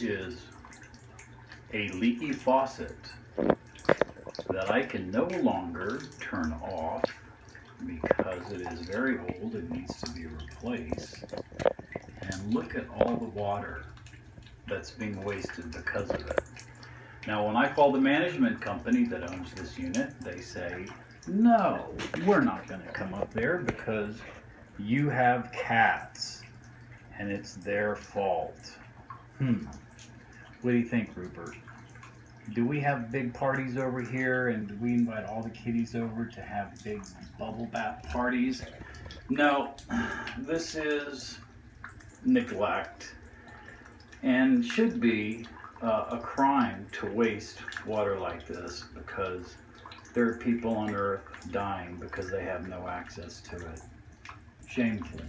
is a leaky faucet that I can no longer turn off because it is very old and needs to be replaced. And look at all the water that's being wasted because of it. Now, when I call the management company that owns this unit, they say, no, we're not going to come up there because you have cats and it's their fault. What do you think, Rupert? Do we have big parties over here, and do we invite all the kitties over to have big bubble bath parties? No, this is neglect and should be a crime to waste water like this, because there are people on earth dying because they have no access to it. Shameful.